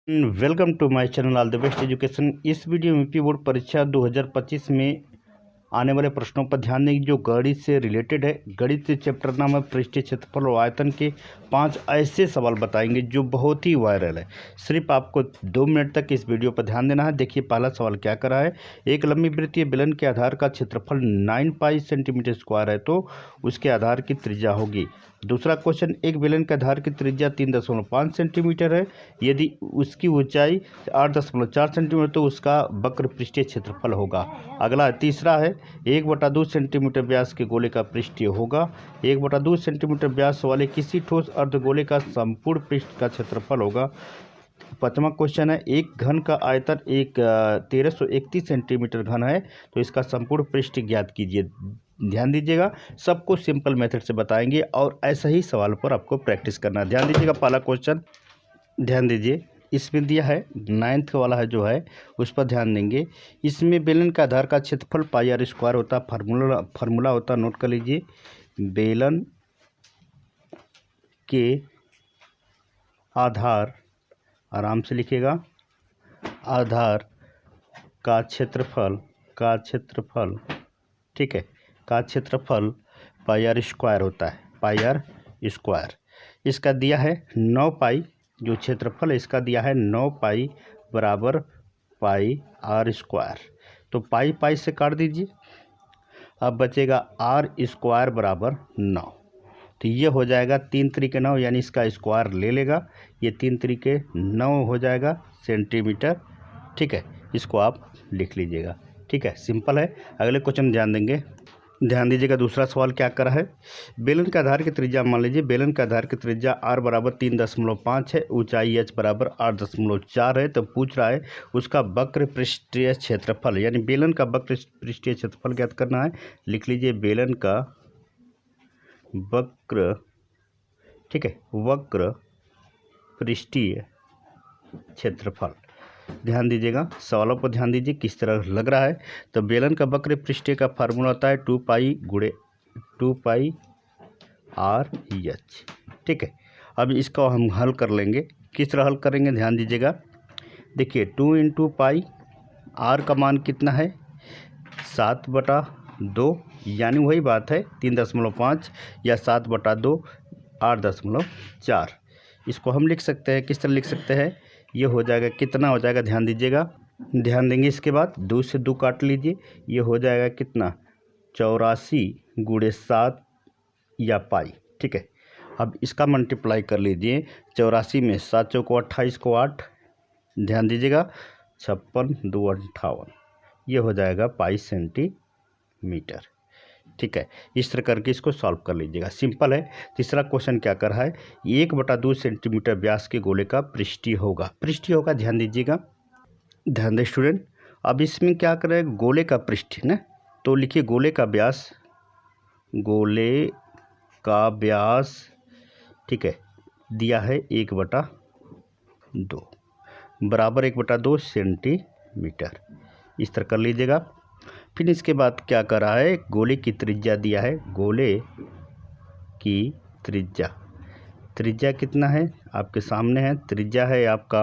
Welcome to my channel all the best education. इस video में UP board परीक्षा 2025 में आने वाले प्रश्नों पर ध्यान देंगे जो गणित से रिलेटेड है। गणित से चैप्टर नाम है पृष्ठीय क्षेत्रफल और आयतन के 5 ऐसे सवाल बताएंगे जो बहुत ही वायरल है। सिर्फ आपको 2 मिनट तक इस वीडियो पर ध्यान देना है। देखिए पहला सवाल क्या करा है। एक लंबी वृत्तीय बेलन के आधार का क्षेत्रफल 9 पाई सेंटीमीटर स्क्वायर है तो उसके आधार की त्रिज्या होगी। दूसरा क्वेश्चन, एक बेलन के आधार की त्रिज्या 3.5 सेंटीमीटर है, यदि उसकी ऊंचाई 8.4 सेंटीमीटर तो उसका वक्र पृष्ठीय क्षेत्रफल होगा। अगला तीसरा है, 1/2 सेंटीमीटर व्यास के गोले का पृष्ठीय होगा। 1/2 सेंटीमीटर व्यास वाले किसी ठोस अर्धगोले का संपूर्ण पृष्ठ का क्षेत्रफल होगा। पांचवा क्वेश्चन है, एक घन का आयतन 1331 सेंटीमीटर घन है तो इसका संपूर्ण पृष्ठ ज्ञात कीजिए। ध्यान दीजिएगा, सबको सिंपल मेथड से बताएंगे और ऐसा ही सवाल पर आपको प्रैक्टिस करना है। ध्यान दीजिएगा, पहला क्वेश्चन ध्यान दीजिए, इसमें दिया है 9th वाला है जो है उस पर ध्यान देंगे। इसमें बेलन का आधार का क्षेत्रफल पाई आर स्क्वायर होता है। फार्मूला होता है, नोट कर लीजिए। बेलन के आधार, आराम से लिखिएगा, आधार का क्षेत्रफल ठीक है, का क्षेत्रफल पाई आर स्क्वायर होता है, पाई आर स्क्वायर। इसका दिया है 9 पाई, जो क्षेत्रफल है इसका दिया है 9 पाई बराबर पाई आर स्क्वायर। तो पाई पाई से काट दीजिए, अब बचेगा आर स्क्वायर बराबर 9। तो ये हो जाएगा 3 त्रिके 9, यानी इसका स्क्वायर ले लेगा, ये 3 त्रिके 9 हो जाएगा सेंटीमीटर। ठीक है, इसको आप लिख लीजिएगा। ठीक है, सिंपल है। अगले क्वेश्चन ध्यान देंगे, ध्यान दीजिएगा। दूसरा सवाल क्या करा है, बेलन के आधार की त्रिज्या मान लीजिए, बेलन के आधार की त्रिज्या आर बराबर 3.5 है, ऊंचाई एच बराबर 8.4 है। तो पूछ रहा है उसका वक्र पृष्ठीय क्षेत्रफल, यानी बेलन का वक्र पृष्ठीय क्षेत्रफल ज्ञात करना है। लिख लीजिए बेलन का वक्र, ठीक है, वक्र पृष्ठीय क्षेत्रफल। ध्यान दीजिएगा, सवालों पर ध्यान दीजिए किस तरह लग रहा है। तो बेलन का वक्र पृष्ठीय का फार्मूला होता है 2 पाई आर एच। ठीक है, अब इसको हम हल कर लेंगे। किस तरह हल करेंगे, ध्यान दीजिएगा। देखिए 2 × पाई, आर का मान कितना है 7/2, यानी वही बात है 3.5 या 7/2 8.4। इसको हम लिख सकते हैं, किस तरह लिख सकते हैं, ये हो जाएगा, कितना हो जाएगा, ध्यान दीजिएगा, ध्यान देंगे। इसके बाद 2 से 2 काट लीजिए, ये हो जाएगा कितना 84 × 7 या पाई। ठीक है, अब इसका मल्टीप्लाई कर लीजिए। 84 में 7 चौको 28 को 8, ध्यान दीजिएगा, 56 2 58, ये हो जाएगा पाई सेंटीमीटर। ठीक है, इस तरह करके इसको सॉल्व कर लीजिएगा, सिंपल है। तीसरा क्वेश्चन क्या कर रहा है, 1/2 सेंटीमीटर व्यास के गोले का पृष्ठीय होगा। ध्यान दीजिएगा, ध्यान दें स्टूडेंट। अब इसमें क्या कर रहे हैं, गोले का पृष्ठीय ना, तो लिखिए गोले का व्यास, ठीक है, दिया है 1/2 बराबर 1/2 सेंटीमीटर। इस तरह कर लीजिएगा। फिर इसके बाद क्या कर रहा है, गोले की त्रिज्या दिया है, गोले की त्रिज्या कितना है आपके सामने है, त्रिज्या है आपका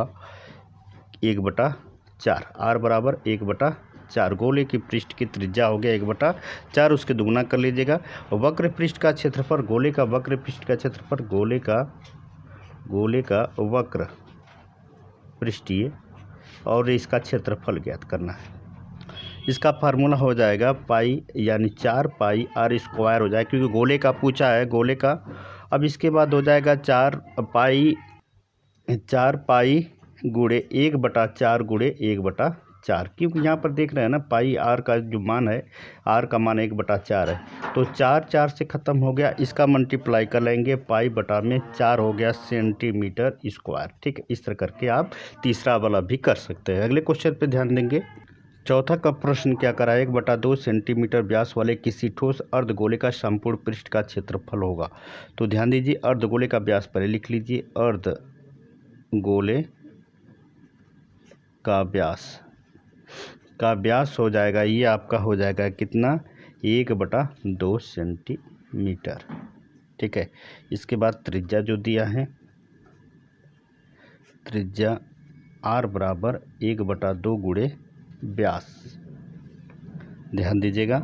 1/4, आर बराबर 1/4। गोले की पृष्ठ की त्रिज्या हो गया 1/4, उसके दुगुना कर लीजिएगा। वक्र पृष्ठ का क्षेत्रफल, गोले का वक्र पृष्ठ का क्षेत्रफल, गोले का वक्र पृष्ठीय और इसका क्षेत्रफल ज्ञात करना है। इसका फार्मूला हो जाएगा पाई, यानी 4 पाई आर स्क्वायर हो जाएगा, क्योंकि गोले का पूछा है, गोले का। अब इसके बाद हो जाएगा 4 पाई गुणे 1/4 गुणे 1/4, क्योंकि यहाँ पर देख रहे हैं ना पाई आर का जो मान है, आर का मान 1/4 है, तो 4 से ख़त्म हो गया। इसका मल्टीप्लाई कर लेंगे, पाई बटा में 4 हो गया सेंटीमीटर स्क्वायर। ठीक है, इस तरह करके आप तीसरा वाला भी कर सकते हैं। अगले क्वेश्चन पे ध्यान देंगे। चौथा का प्रश्न क्या करा है, 1/2 सेंटीमीटर व्यास वाले किसी ठोस अर्धगोले का संपूर्ण पृष्ठ का क्षेत्रफल होगा। तो ध्यान दीजिए, अर्धगोले का व्यास पहले लिख लीजिए, अर्धगोले का व्यास हो जाएगा, ये आपका हो जाएगा कितना 1/2 सेंटीमीटर। ठीक है, इसके बाद त्रिज्या जो दिया है, त्रिज्या आर बराबर 1/2 गुणे व्यास। ध्यान दीजिएगा,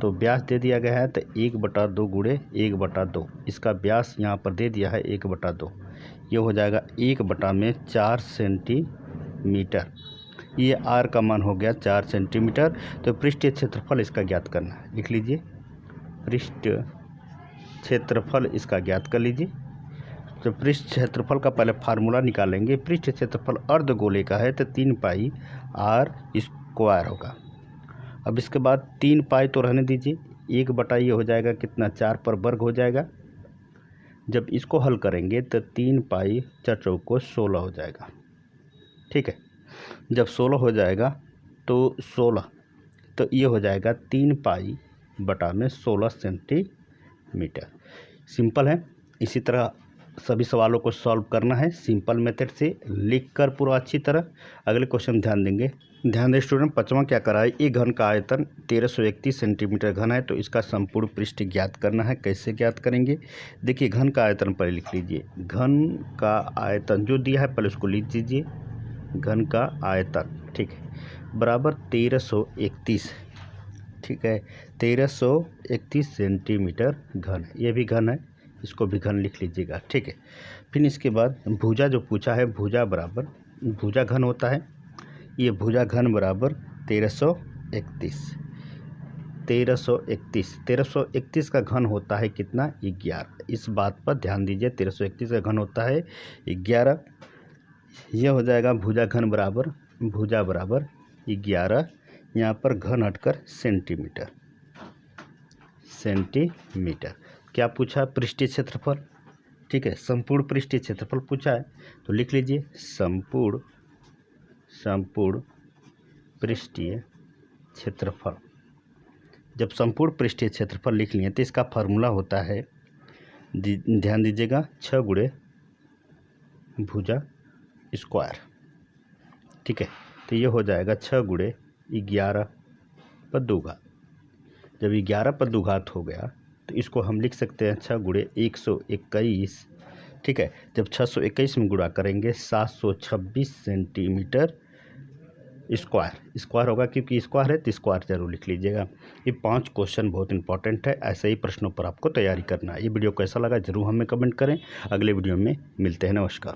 तो व्यास दे दिया गया है तो 1/2 गुणे 1/2, इसका व्यास यहाँ पर दे दिया है 1/2, ये हो जाएगा 1/4 सेंटीमीटर। ये आर का मान हो गया 4 सेंटीमीटर। तो पृष्ठीय क्षेत्रफल इसका ज्ञात करना है, लिख लीजिए पृष्ठ क्षेत्रफल इसका ज्ञात कर लीजिए। तो पृष्ठ क्षेत्रफल का पहले फार्मूला निकालेंगे। पृष्ठ क्षेत्रफल अर्धगोले का है तो 3 पाई आर स्क्वायर होगा। अब इसके बाद 3 पाई तो रहने दीजिए, 1 ये हो जाएगा कितना, 4 पर वर्ग हो जाएगा। जब इसको हल करेंगे तो 3 पाई 4 चौको 16 हो जाएगा। ठीक है, जब 16 हो जाएगा तो 16 तो ये हो जाएगा 3 पाई बटा में 16 सेंटीमीटर। सिंपल है। इसी तरह सभी सवालों को सॉल्व करना है सिंपल मेथड से लिखकर पूरा अच्छी तरह। अगले क्वेश्चन ध्यान देंगे। ध्यान दें स्टूडेंट, 5वां क्या करा है, एक घन का आयतन 1331 सेंटीमीटर घन है, तो इसका संपूर्ण पृष्ठ ज्ञात करना है। कैसे ज्ञात करेंगे, देखिए घन का आयतन पहले लिख लीजिए। घन का आयतन जो दिया है पहले उसको लिख दीजिए, घन का आयतन, ठीक है, बराबर 1331, ठीक है, 1331 सेंटीमीटर घन, ये भी घन है, इसको भी घन लिख लीजिएगा। ठीक है, फिर इसके बाद भुजा जो पूछा है, भुजा बराबर, भुजा घन होता है, ये भुजा घन बराबर 1331। 1331 का घन होता है कितना, 11। इस बात पर ध्यान दीजिए, 1331 का घन होता है 11। यह हो जाएगा भुजा घन बराबर, भुजा बराबर 11, यहाँ पर घन हटकर सेंटीमीटर, सेंटीमीटर। क्या पूछा, पृष्ठीय क्षेत्रफल, ठीक है, संपूर्ण पृष्ठीय क्षेत्रफल पूछा है, तो लिख लीजिए संपूर्ण पृष्ठीय क्षेत्रफल। जब संपूर्ण पृष्ठीय क्षेत्रफल लिख लिए तो इसका फार्मूला होता है, ध्यान दीजिएगा, 6 गुणे भुजा स्क्वायर। ठीक है, तो ये हो जाएगा 6 गुणे 11 पर 2 घात। जब 11 पर 2 घात हो गया तो इसको हम लिख सकते हैं 6 गुणे 121। ठीक है, जब 621 में गुणा करेंगे 726 सेंटीमीटर स्क्वायर। स्क्वायर होगा क्योंकि स्क्वायर है तो स्क्वायर जरूर लिख लीजिएगा। ये 5 क्वेश्चन बहुत इंपॉर्टेंट है, ऐसे ही प्रश्नों पर आपको तैयारी करना है। ये वीडियो कैसा लगा जरूर हमें कमेंट करें। अगले वीडियो में मिलते हैं, नमस्कार।